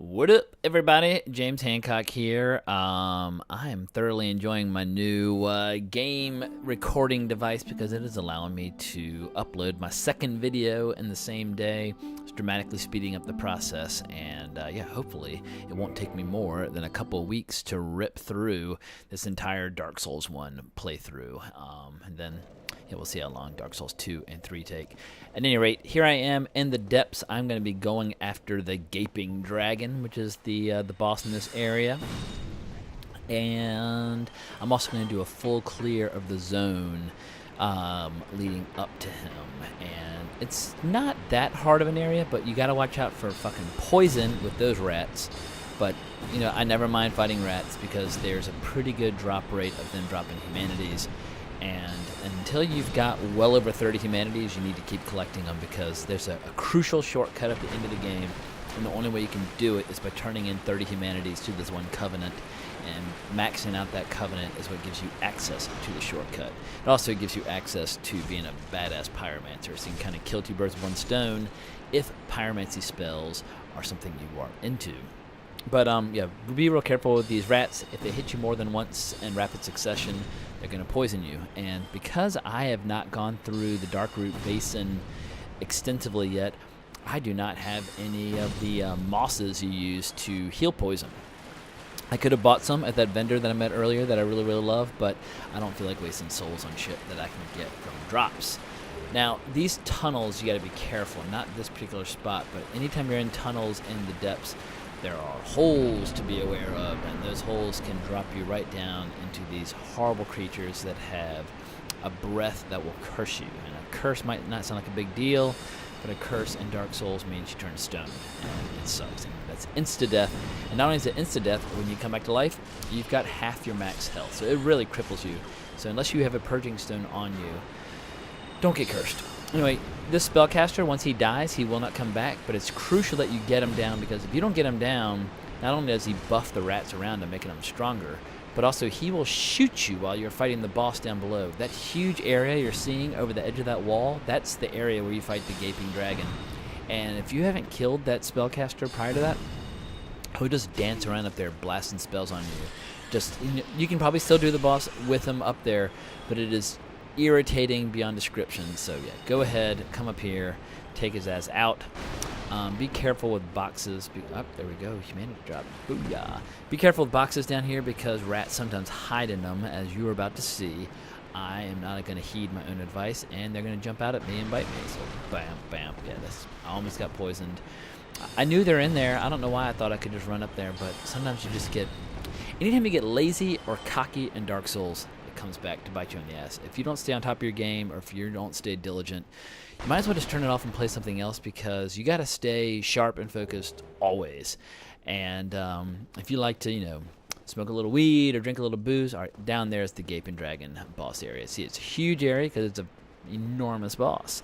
What up, everybody? James Hancock here. I am thoroughly enjoying my new game recording device because it is allowing me to upload my second video in the same day. It's dramatically speeding up the process, and yeah, hopefully it won't take me more than a couple weeks to rip through this entire Dark Souls 1 playthrough. And then yeah, we'll see how long Dark Souls 2 and 3 take. At any rate, here I am in the depths. I'm going to be going after the Gaping Dragon, which is the boss in this area. And I'm also going to do a full clear of the zone leading up to him. And it's not that hard of an area, but you got to watch out for fucking poison with those rats. But, you know, I never mind fighting rats because there's a pretty good drop rate of them dropping humanities. And until you've got well over 30 humanities, you need to keep collecting them because there's a crucial shortcut at the end of the game, and the only way you can do it is by turning in 30 humanities to this one covenant, and maxing out that covenant is what gives you access to the shortcut. It also gives you access to being a badass pyromancer, so you can kind of kill two birds with one stone if pyromancy spells are something you are into. But yeah, be real careful with these rats. If they hit you more than once in rapid succession, they're going to poison you. And because I have not gone through the Darkroot Basin extensively yet, I do not have any of the mosses you use to heal poison. I could have bought some at that vendor that I met earlier that I really, really love, but I don't feel like wasting souls on shit that I can get from drops. Now, these tunnels, you got to be careful. Not this particular spot, but anytime you're in tunnels in the depths, there are holes to be aware of, and those holes can drop you right down into these horrible creatures that have a breath that will curse you. And a curse might not sound like a big deal, but a curse in Dark Souls means you turn to stone, and it sucks. And that's insta-death. And not only is it insta-death, when you come back to life, you've got half your max health. So it really cripples you. So unless you have a purging stone on you, don't get cursed. Anyway, this spellcaster, once he dies, he will not come back, but it's crucial that you get him down, because if you don't get him down, not only does he buff the rats around him, making them stronger, but also he will shoot you while you're fighting the boss down below. That huge area you're seeing over the edge of that wall, that's the area where you fight the Gaping Dragon. And if you haven't killed that spellcaster prior to that, he'll just dance around up there blasting spells on you. Just, you can probably still do the boss with him up there, but it is irritating beyond description. So yeah, go ahead, come up here, take his ass out. Be careful with boxes. There we go, humanity drop. Booyah. Be careful with boxes down here because rats sometimes hide in them, as you are about to see. I am not going to heed my own advice, and they're going to jump out at me and bite me. So bam, bam. Yeah, I almost got poisoned. I knew they're in there. I don't know why I thought I could just run up there, but sometimes you just get... Anytime you get lazy or cocky in Dark Souls, comes back to bite you in the ass. If you don't stay on top of your game, or if you don't stay diligent, you might as well just turn it off and play something else, because you got to stay sharp and focused always. And if you like to, you know, smoke a little weed or drink a little booze, all right, down there is the Gaping Dragon boss area. See, it's a huge area because it's an enormous boss.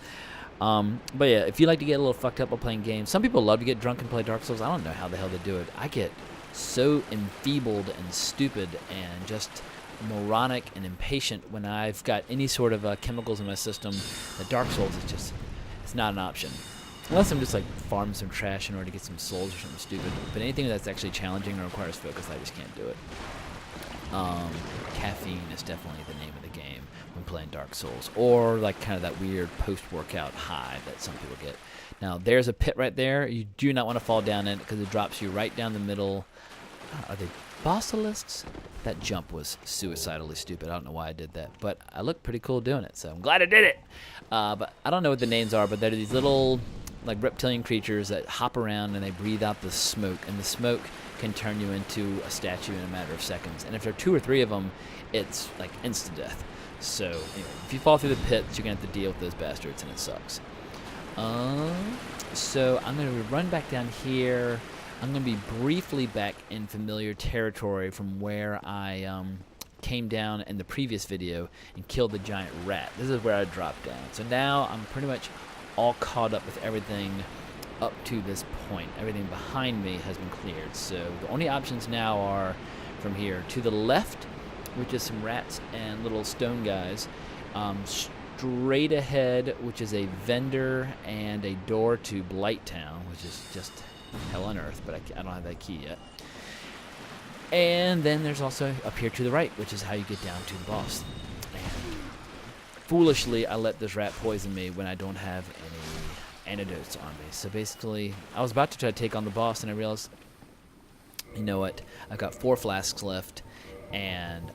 But yeah, if you like to get a little fucked up while playing games, some people love to get drunk and play Dark Souls. I don't know how the hell they do it. I get so enfeebled and stupid and just moronic and impatient when I've got any sort of chemicals in my system that Dark Souls is just, it's not an option. Unless I'm just like farming some trash in order to get some souls or something stupid. But anything that's actually challenging or requires focus, I just can't do it. Caffeine is definitely the name of the game when playing Dark Souls. Or like kind of that weird post-workout high that some people get. Now there's a pit right there. You do not want to fall down in it because it drops you right down the middle. Are they basilisks? That jump was suicidally stupid. I don't know why I did that, but I look pretty cool doing it, so I'm glad I did it. But I don't know what the names are, but they're these little like reptilian creatures that hop around and they breathe out the smoke, and the smoke can turn you into a statue in a matter of seconds. And if there are 2 or 3 of them, it's like instant death. So anyway, if you fall through the pits, you're gonna have to deal with those bastards, and it sucks. So I'm gonna run back down here. I'm going to be briefly back in familiar territory from where I came down in the previous video and killed the giant rat. This is where I dropped down. So now I'm pretty much all caught up with everything up to this point. Everything behind me has been cleared. So the only options now are from here to the left, which is some rats and little stone guys. Straight ahead, which is a vendor and a door to Blighttown, which is just hell on earth, but I don't have that key yet. And then there's also up here to the right, which is how you get down to the boss. And foolishly, I let this rat poison me when I don't have any antidotes on me. So basically, I was about to try to take on the boss, and I realized, you know what? I've got 4 flasks left, and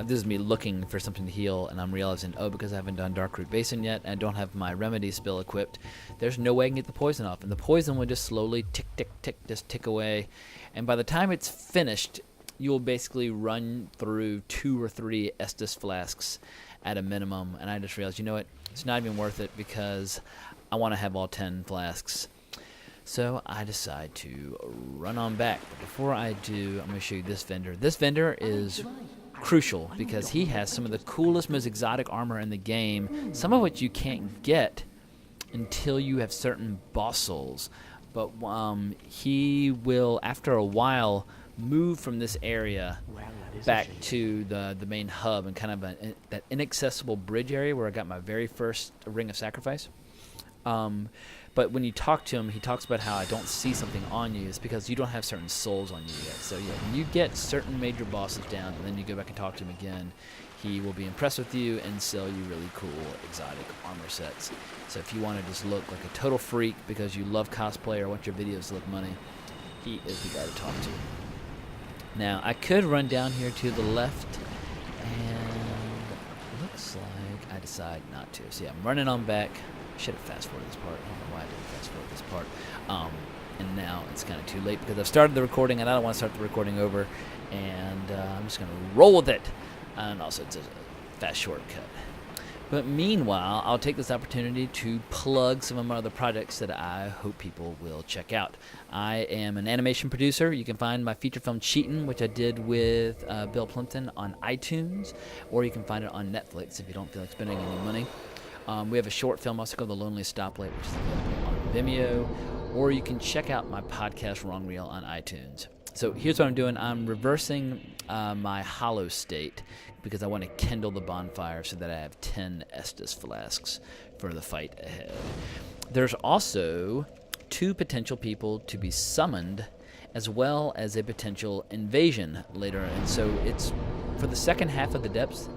this is me looking for something to heal, and I'm realizing, because I haven't done Darkroot Basin yet, and I don't have my remedy spell equipped, there's no way I can get the poison off, and the poison will just slowly tick, tick, tick, just tick away, and by the time it's finished, you will basically run through 2 or 3 Estus flasks at a minimum, and I just realized, you know what? It's not even worth it because I want to have all 10 flasks. So I decide to run on back. But before I do, I'm going to show you this vendor. This vendor is crucial because he has some of the coolest, most exotic armor in the game, some of which you can't get until you have certain boss souls. But he will, after a while, move from this area back to the main hub and kind of that inaccessible bridge area where I got my very first Ring of Sacrifice. But when you talk to him, he talks about how I don't see something on you. It's because you don't have certain souls on you yet. So yeah, when you get certain major bosses down and then you go back and talk to him again, he will be impressed with you and sell you really cool exotic armor sets. So if you want to just look like a total freak because you love cosplay or want your videos to look money, he is the guy to talk to. Now, I could run down here to the left, and looks like I decide not to. So yeah, I'm running on back. Should have fast-forwarded this part. I don't know why I didn't fast-forward this part. And now it's kind of too late because I've started the recording, and I don't want to start the recording over. And I'm just going to roll with it. And also, it's a fast shortcut. But meanwhile, I'll take this opportunity to plug some of my other projects that I hope people will check out. I am an animation producer. You can find my feature film Cheatin', which I did with Bill Plimpton, on iTunes, or you can find it on Netflix if you don't feel like spending any money. We have a short film also called The Loneliest Stoplight, which is available on Vimeo, or you can check out my podcast Wrong Reel on iTunes. So here's what I'm doing. I'm reversing my hollow state because I want to kindle the bonfire so that I have 10 Estus flasks for the fight ahead. There's also 2 potential people to be summoned as well as a potential invasion later. And so it's for the second half of the depths.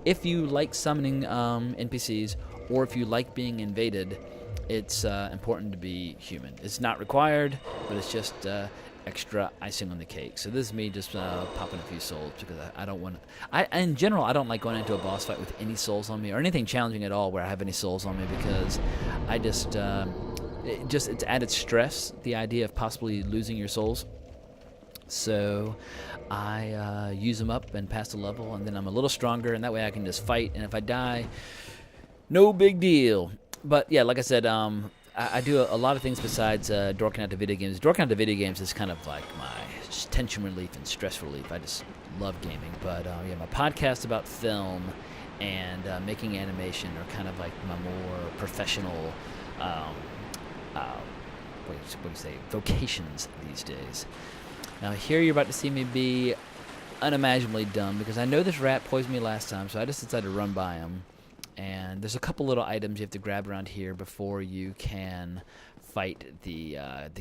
If you like summoning NPCs or if you like being invaded, it's important to be human. It's not required, but it's just extra icing on the cake. So this is me just popping a few souls because I don't want to. In general, I don't like going into a boss fight with any souls on me or anything challenging at all where I have any souls on me because I just it's added stress, the idea of possibly losing your souls. So I use them up and pass the level, and then I'm a little stronger, and that way I can just fight. And if I die, no big deal. But yeah, like I said, I do a lot of things besides dorking out to video games. Dorking out to video games is kind of like my tension relief and stress relief. I just love gaming. But yeah, my podcast about film and making animation are kind of like my more professional, what do you say, vocations these days. Now here you're about to see me be unimaginably dumb because I know this rat poisoned me last time, so I just decided to run by him. And there's a couple little items you have to grab around here before you can fight the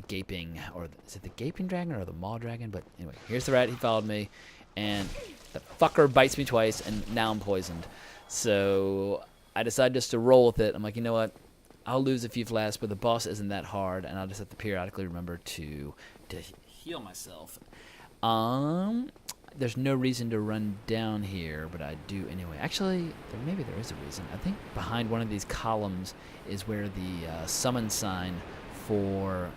gaping, or is it the gaping dragon or the maw dragon? But anyway, here's the rat. He followed me, and the fucker bites me twice, and now I'm poisoned. So I decided just to roll with it. I'm like, you know what? I'll lose a few flasks, but the boss isn't that hard, and I'll just have to periodically remember to heal myself. There's no reason to run down here, but I do anyway. Actually, maybe there is a reason. I think behind one of these columns is where the summon sign for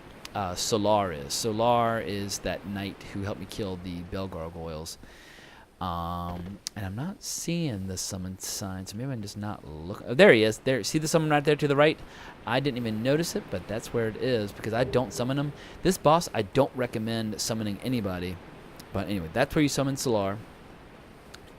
Solar is. Solar is that knight who helped me kill the bell gargoyles. And I'm not seeing the summon sign, so maybe I'm just not looking. Oh, there he is. There, see the summon right there to the right? I didn't even notice it, but that's where it is because I don't summon him. This boss, I don't recommend summoning anybody. But anyway, that's where you summon Solar.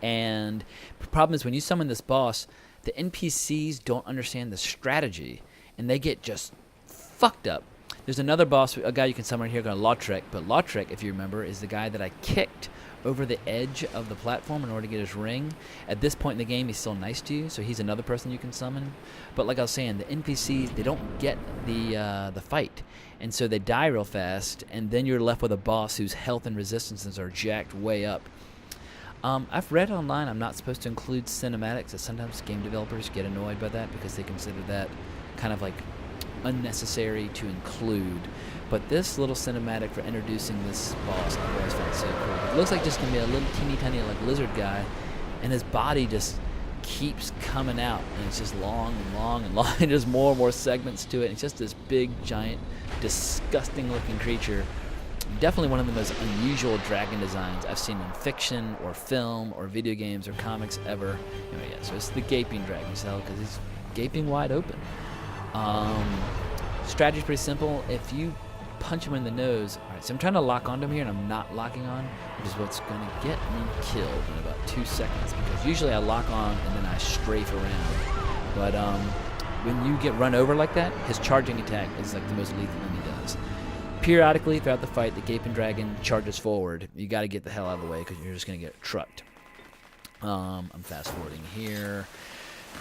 And the problem is when you summon this boss, the NPCs don't understand the strategy, and they get just fucked up. There's another boss, a guy you can summon here called Lautrec, but Lautrec, if you remember, is the guy that I kicked over the edge of the platform in order to get his ring. At this point in the game, he's still nice to you, so he's another person you can summon. But like I was saying, the NPCs, they don't get the fight, and so they die real fast, and then you're left with a boss whose health and resistances are jacked way up. I've read online I'm not supposed to include cinematics, and sometimes game developers get annoyed by that because they consider that kind of like unnecessary to include. But this little cinematic for introducing this boss I've always found so cool. It looks like just gonna be a little teeny tiny like lizard guy, and his body just keeps coming out, and it's just long and long and long, and there's more and more segments to it. And it's just this big, giant, disgusting looking creature. Definitely one of the most unusual dragon designs I've seen in fiction or film or video games or comics ever. Anyway, yeah, so it's the gaping dragon cell because he's gaping wide open. Strategy's pretty simple. If you punch him in the nose, alright, so I'm trying to lock onto him here and I'm not locking on, which is what's going to get me killed in about 2 seconds, because usually I lock on and then I strafe around. But when you get run over like that, his charging attack is like the most lethal thing he does. Periodically throughout the fight, the gaping dragon charges forward. You got to get the hell out of the way because you're just going to get trucked. I'm fast forwarding here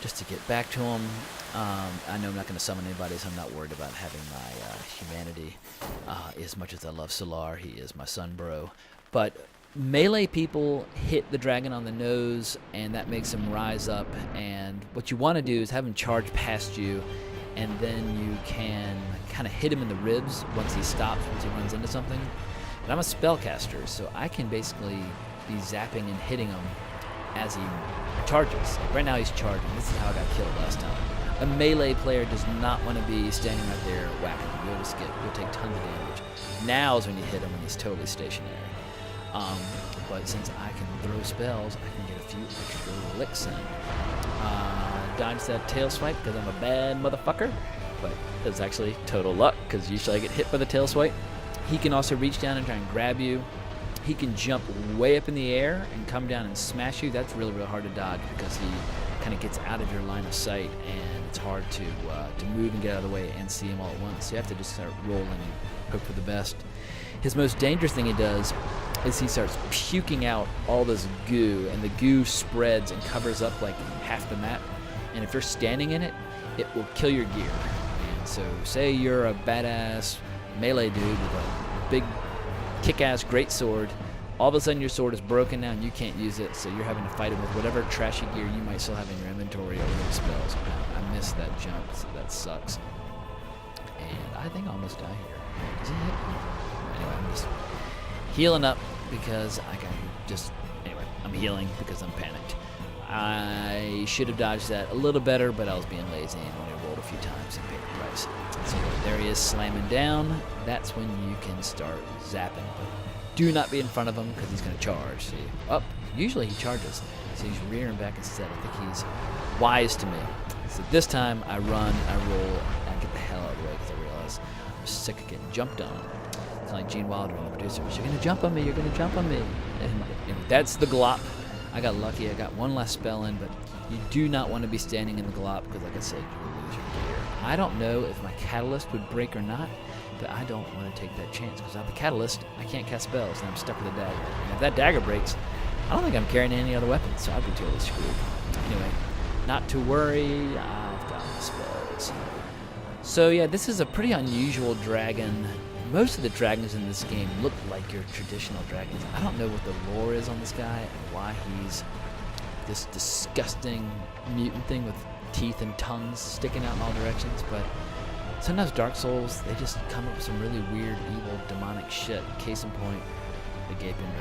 just to get back to him. I know I'm not going to summon anybody, so I'm not worried about having my humanity. As much as I love Solar, he is my son, bro. But melee people hit the dragon on the nose, and that makes him rise up. And what you want to do is have him charge past you, and then you can kind of hit him in the ribs once he stops, once he runs into something. But I'm a spellcaster, so I can basically be zapping and hitting him as he charges. Like right now he's charging. This is how I got killed last time. A melee player does not want to be standing right there whacking him. You'll just you'll take tons of damage. Now is when you hit him when he's totally stationary. But since I can throw spells, I can get a few extra licks in. Dodge that tail swipe because I'm a bad motherfucker, but it's actually total luck because usually I get hit by the tail swipe. He can also reach down and try and grab you. He can jump way up in the air and come down and smash you. That's really, really hard to dodge because he kind of gets out of your line of sight, and it's hard to move and get out of the way and see him all at once. So you have to just start rolling and hope for the best. His most dangerous thing he does is he starts puking out all this goo, and the goo spreads and covers up like half the map. And if you're standing in it, it will kill your gear. And so say you're a badass melee dude with a big kick-ass great sword, all of a sudden your sword is broken now and you can't use it, so you're having to fight it with whatever trashy gear you might still have in your inventory or whatever spells. I missed that jump, so that sucks. And I think I almost die here. Does he hit me? Anyway, I'm just healing up because I got just... Anyway, I'm healing because I'm panicked. I should have dodged that a little better, but I was being lazy and only rolled a few times and paid the price. So there he is slamming down. That's when you can start zapping. But do not be in front of him because he's going to charge. See? Oh, usually he charges. So he's rearing back instead. I think he's wise to me. So this time I run, I roll, and I get the hell out of the way because I realize I'm sick of getting jumped on. It's like Gene Wilder and the producer. You're going to jump on me. You're going to jump on me. And that's the glop. I got lucky. I got one last spell in, but you do not want to be standing in the glop because, like I said, you will lose your gear. I don't know if my catalyst would break or not, but I don't want to take that chance because without the catalyst, I can't cast spells, and I'm stuck with a dagger. And if that dagger breaks, I don't think I'm carrying any other weapons, so I'd be totally screwed. Anyway, not to worry. I've got the spells. So yeah, this is a pretty unusual dragon. Most of the dragons in this game look like your traditional dragons. I don't know what the lore is on this guy and why he's this disgusting mutant thing with teeth and tongues sticking out in all directions, but sometimes Dark Souls, they just come up with some really weird, evil, demonic shit. Case in point, the Gaping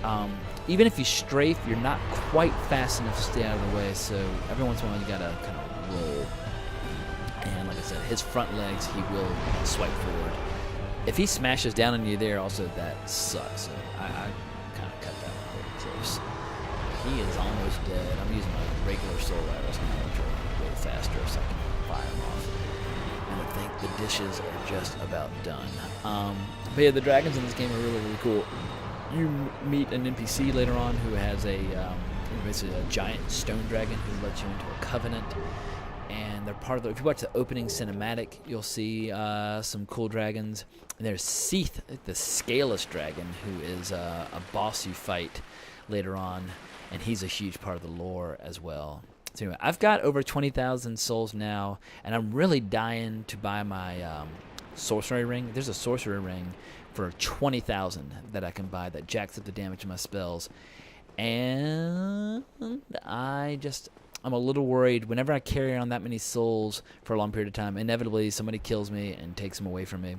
Dragon. Even if you strafe, you're not quite fast enough to stay out of the way, so every once in a while you gotta kind of roll. And like I said, his front legs, he will swipe forward. If he smashes down on you there, also that sucks. So I kind of cut that one pretty close. He is almost dead. I'm using my regular soul arrows now, which are a little faster so I can fire them off. And I think the dishes are just about done. But yeah, the dragons in this game are really, really cool. You meet an NPC later on who has basically a giant stone dragon who lets you into a covenant. And and they're part of the, if you watch the opening cinematic, you'll see some cool dragons. And there's Seath, the scaleless dragon, who is a boss you fight later on, and he's a huge part of the lore as well. So anyway, I've got over 20,000 souls now, and I'm really dying to buy my sorcerer ring. There's a sorcerer ring for 20,000 that I can buy that jacks up the damage of my spells. And I'm a little worried whenever I carry on that many souls for a long period of time. Inevitably, somebody kills me and takes them away from me.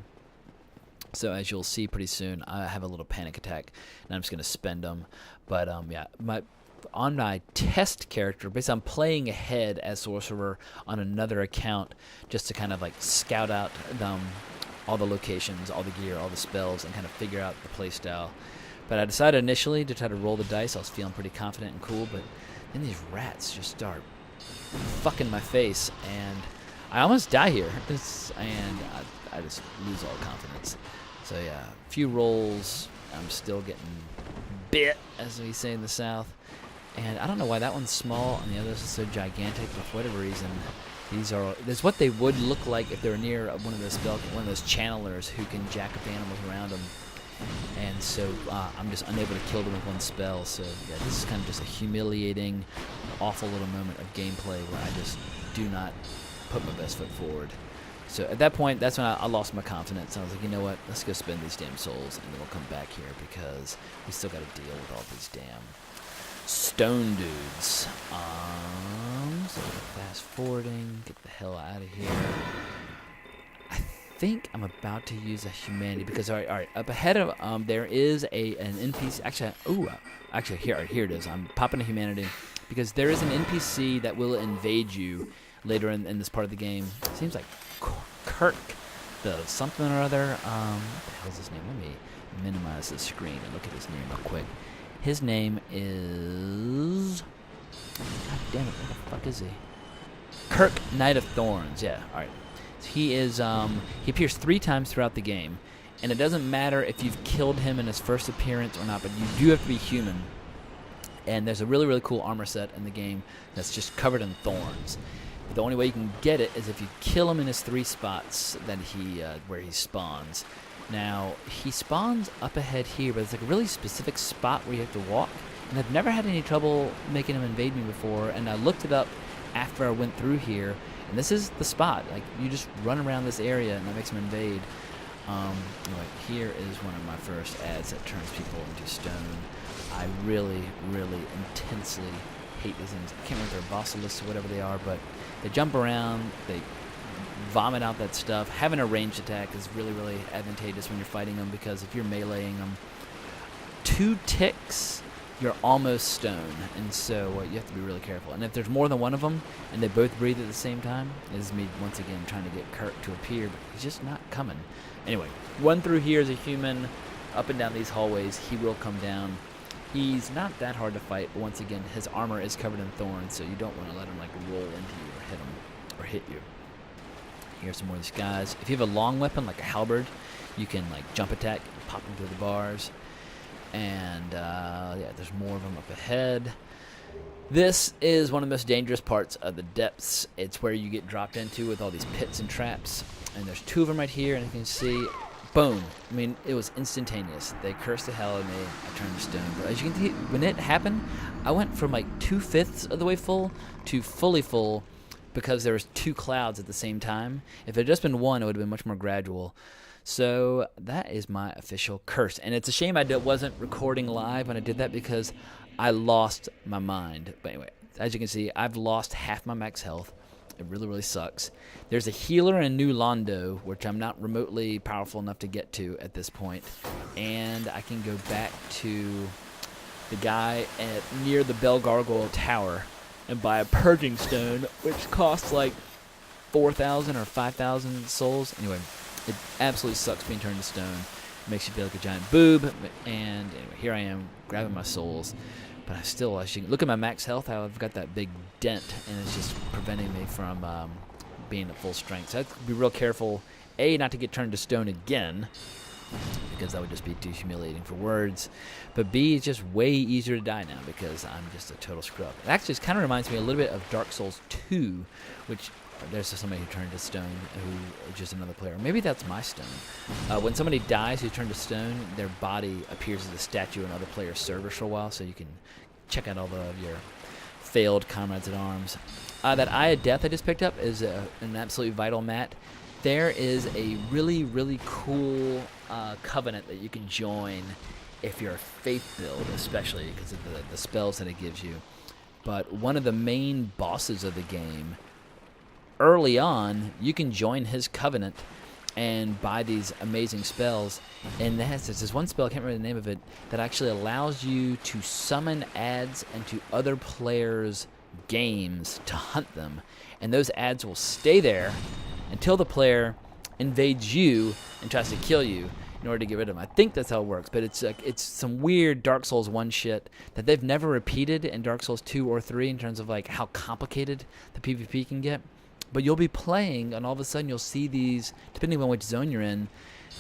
So as you'll see pretty soon, I have a little panic attack, and I'm just going to spend them. But yeah, on my test character, basically I'm playing ahead as sorcerer on another account just to kind of like scout out all the locations, all the gear, all the spells, and kind of figure out the playstyle. But I decided initially to try to roll the dice. I was feeling pretty confident and cool, but then these rats just start fucking my face, and I almost die here. And I just lose all confidence. So yeah, a few rolls, I'm still getting bit, as we say in the South. And I don't know why that one's small and the others are so gigantic, but for whatever reason, that's what they would look like if they were near one of those channelers who can jack up the animals around them. And so I'm just unable to kill them with one spell. So yeah, this is kind of just a humiliating, awful little moment of gameplay where I just do not put my best foot forward. So at that point, that's when I lost my confidence. I was like, you know what? Let's go spend these damn souls, and then we'll come back here because we still got to deal with all these damn stone dudes. So fast forwarding, get the hell out of here. I think I'm about to use a humanity because all right, up ahead of there is an NPC. Actually, here it is. I'm popping a humanity because there is an NPC that will invade you later in this part of the game. It seems like Kirk, the something or other. What the hell is his name? Let me minimize the screen and look at his name real quick. His name is... God damn it, where the fuck is he? Kirk, Knight of Thorns. Yeah, alright. He is, he appears 3 times throughout the game, and it doesn't matter if you've killed him in his first appearance or not, but you do have to be human. And there's a really, really cool armor set in the game that's just covered in thorns. But the only way you can get it is if you kill him in his 3 spots that where he spawns. Now, he spawns up ahead here, but it's like a really specific spot where you have to walk. And I've never had any trouble making him invade me before, and I looked it up after I went through here, and this is the spot. Like, you just run around this area, and that makes him invade. Anyway, here is one of my first ads that turns people into stone. I really, really intensely hate these things. I can't remember if they're basilisks or whatever they are, but they jump around, they vomit out that stuff. Having a ranged attack is really, really advantageous when you're fighting them because if you're meleeing them, 2 ticks, you're almost stone, and so you have to be really careful. And if there's more than one of them, and they both breathe at the same time, this is me once again trying to get Kirk to appear, but he's just not coming. Anyway, run through here as a human, up and down these hallways, he will come down. He's not that hard to fight, but once again, his armor is covered in thorns, so you don't want to let him like roll into you or hit him, or hit you. Here's some more of these guys. If you have a long weapon like a halberd, you can like jump attack, pop them through the bars. And yeah, there's more of them up ahead. This is one of the most dangerous parts of the depths. It's where you get dropped into with all these pits and traps. And there's 2 of them right here, and you can see, boom. I mean, it was instantaneous. They cursed the hell out of me. I turned to stone. But as you can see, when it happened, I went from like 2/5 of the way full to fully full because there was 2 clouds at the same time. If it had just been 1, it would have been much more gradual. So that is my official curse. And it's a shame I wasn't recording live when I did that because I lost my mind. But anyway, as you can see, I've lost half my max health. It really, really sucks. There's a healer and a new Londo, which I'm not remotely powerful enough to get to at this point. And I can go back to the guy near the Bell Gargoyle Tower and buy a purging stone, which costs like 4,000 or 5,000 souls. Anyway, it absolutely sucks being turned to stone. It makes you feel like a giant boob. And anyway, here I am grabbing my souls. But I still, as you can look at my max health, how I've got that big dent, and it's just preventing me from being at full strength. So I have to be real careful, A, not to get turned to stone again, because that would just be too humiliating for words. But B, it's just way easier to die now because I'm just a total scrub. It actually kind of reminds me a little bit of Dark Souls 2, which There's somebody who turned to stone who is just another player. Maybe that's my stone. When somebody dies who turned to stone, their body appears as a statue on other players' servers for a while, so you can check out all of your failed comrades at arms. That Eye of Death I just picked up is an absolutely vital mat. There is a really, really cool covenant that you can join if you're a faith build, especially because of the spells that it gives you. But one of the main bosses of the game, early on, you can join his covenant and buy these amazing spells. And there's this one spell, I can't remember the name of it, that actually allows you to summon adds into other players' games to hunt them. And those adds will stay there until the player invades you and tries to kill you in order to get rid of them. I think that's how it works, but it's some weird Dark Souls 1 shit that they've never repeated in Dark Souls 2 or 3 in terms of like how complicated the PvP can get. But you'll be playing, and all of a sudden you'll see these, depending on which zone you're in,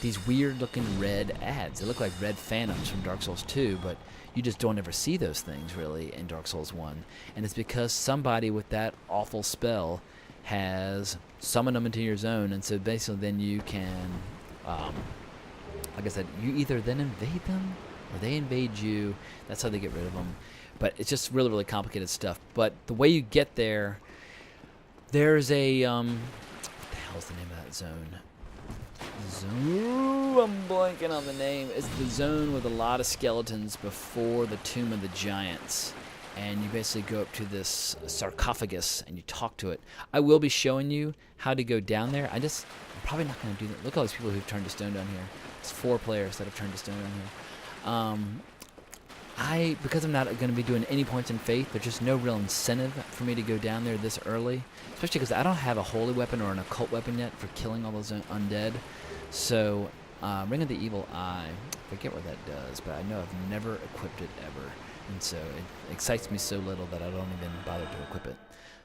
these weird-looking red adds. They look like red phantoms from Dark Souls 2, but you just don't ever see those things, really, in Dark Souls 1. And it's because somebody with that awful spell has summoned them into your zone, and so basically then you can, like I said, you either then invade them, or they invade you. That's how they get rid of them. But it's just really, really complicated stuff. But the way you get there, there's a, what the hell's the name of that zone? I'm blanking on the name. It's the zone with a lot of skeletons before the Tomb of the Giants. And you basically go up to this sarcophagus and you talk to it. I will be showing you how to go down there. I'm probably not going to do that. Look at all these people who've turned to stone down here. It's 4 players that have turned to stone down here. Because I'm not going to be doing any points in faith, there's just no real incentive for me to go down there this early. Especially because I don't have a holy weapon or an occult weapon yet for killing all those undead. So, Ring of the Evil Eye, I forget what that does, but I know I've never equipped it ever. And so it excites me so little that I don't even bother to equip it.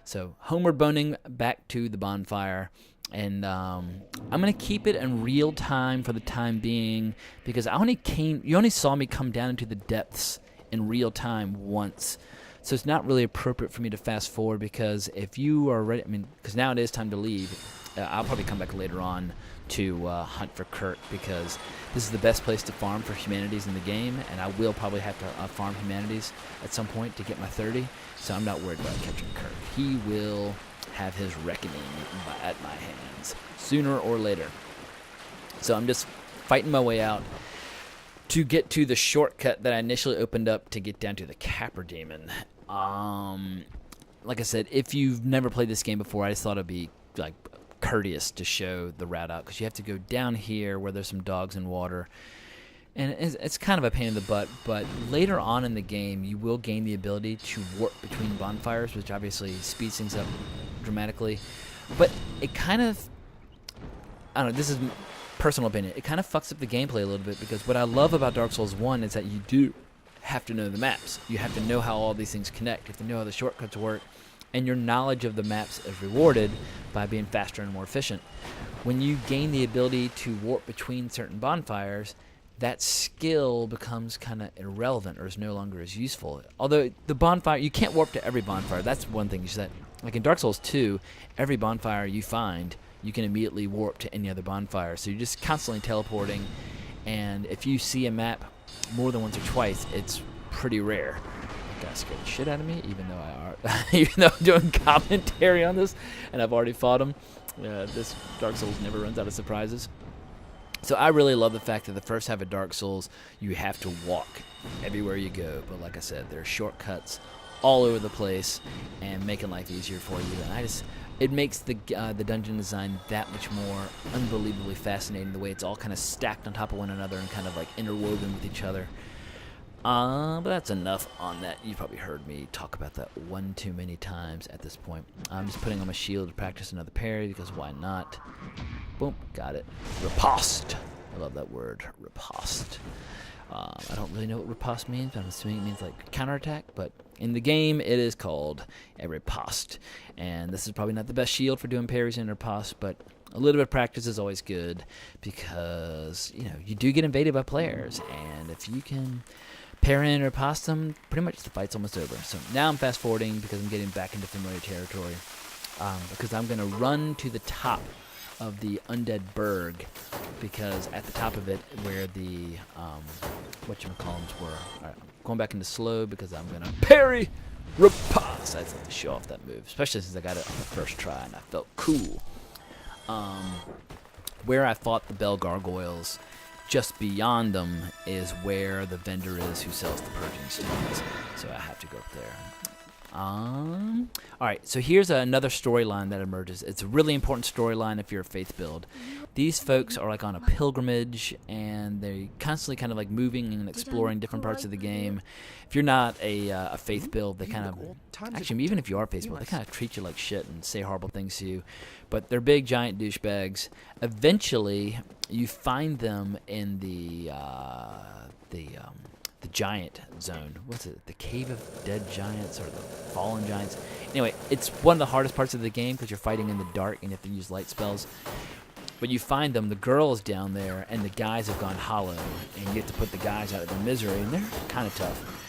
So, homeward boning back to the bonfire. And I'm going to keep it in real time for the time being because you only saw me come down into the depths in real time once. So it's not really appropriate for me to fast forward because if you are ready, because now it is time to leave. I'll probably come back later on to hunt for Kurt because this is the best place to farm for humanities in the game, and I will probably have to farm humanities at some point to get my 30, so I'm not worried about catching Kurt. He will have his reckoning at my hands sooner or later. So I'm just fighting my way out to get to the shortcut that I initially opened up to get down to the Capra Demon. Like I said, if you've never played this game before, I just thought it'd be like courteous to show the route out because you have to go down here where there's some dogs in water, and it's kind of a pain in the butt. But later on in the game, you will gain the ability to warp between bonfires, which obviously speeds things up dramatically. But it kind of, I don't know, this is personal opinion, it kind of fucks up the gameplay a little bit because what I love about Dark Souls 1 is that you do have to know the maps. You have to know how all these things connect. You have to know how the shortcuts work. And your knowledge of the maps is rewarded by being faster and more efficient. When you gain the ability to warp between certain bonfires, that skill becomes kind of irrelevant or is no longer as useful. Although the bonfire, you can't warp to every bonfire. That's one thing. Is that, like in Dark Souls 2, every bonfire you find, you can immediately warp to any other bonfire. So you're just constantly teleporting. And if you see a map more than once or twice, it's pretty rare. Guy scared the shit out of me, even though I'm doing commentary on this, and I've already fought him. This Dark Souls never runs out of surprises. So I really love the fact that the first half of Dark Souls, you have to walk everywhere you go. But like I said, there are shortcuts all over the place, and making life easier for you. And it makes the dungeon design that much more unbelievably fascinating. The way it's all kind of stacked on top of one another and kind of like interwoven with each other. But that's enough on that. You've probably heard me talk about that one too many times at this point. I'm just putting on my shield to practice another parry because why not? Boom, got it. Riposte. I love that word, riposte. I don't really know what riposte means, but I'm assuming it means like counterattack. But in the game, it is called a riposte. And this is probably not the best shield for doing parries and riposte, but a little bit of practice is always good because, you do get invaded by players. And if you can parry and riposte them, pretty much the fight's almost over. So now I'm fast forwarding because I'm getting back into familiar territory. because I'm going to run to the top of the undead berg, because at the top of it where the whatchamacallums were. All right, going back into slow because I'm going to parry riposte. I'd like to show off that move, especially since I got it on the first try and I felt cool. Where I fought the bell gargoyles, just beyond them is where the vendor is who sells the purging stones. So I have to go up there. Alright, so here's another storyline that emerges. It's a really important storyline if you're a faith build. These folks are like on a pilgrimage, and they're constantly kind of like moving and exploring different parts of the game. If you're not a faith build, they kind of, actually even if you are a faith build, they kind of treat you like shit and say horrible things to you. But they're big giant douchebags. Eventually, you find them in the giant zone. What's it? The Cave of Dead Giants or the Fallen Giants. Anyway, it's one of the hardest parts of the game because you're fighting in the dark and you have to use light spells. But you find them, the girls down there, and the guys have gone hollow, and you have to put the guys out of their misery, and they're kind of tough.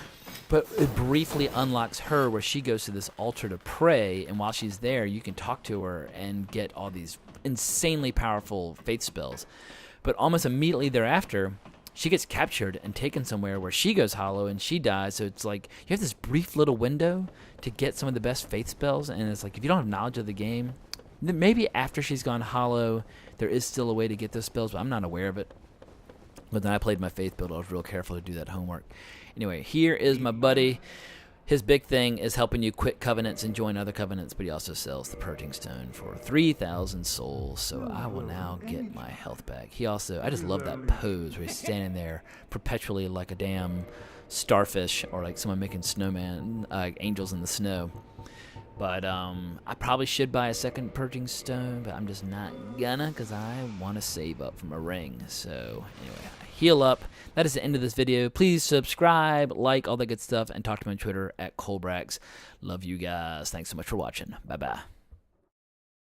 But it briefly unlocks her where she goes to this altar to pray, and while she's there, you can talk to her and get all these insanely powerful faith spells. But almost immediately thereafter, she gets captured and taken somewhere where she goes hollow and she dies. So it's like you have this brief little window to get some of the best faith spells, and it's like if you don't have knowledge of the game, then maybe after she's gone hollow, there is still a way to get those spells, but I'm not aware of it. But then I played my faith build. I was real careful to do that homework. Anyway, here is my buddy. His big thing is helping you quit covenants and join other covenants, but he also sells the purging stone for 3,000 souls, so I will now get my health back. He also, I just love that pose where he's standing there perpetually like a damn starfish or like someone making snowman, angels in the snow. But I probably should buy a second purging stone, but I'm just not gonna because I want to save up from a ring. So anyway, heal up. That is the end of this video. Please subscribe, like, all that good stuff, and talk to me on Twitter at Colbrax. Love you guys. Thanks so much for watching. Bye-bye.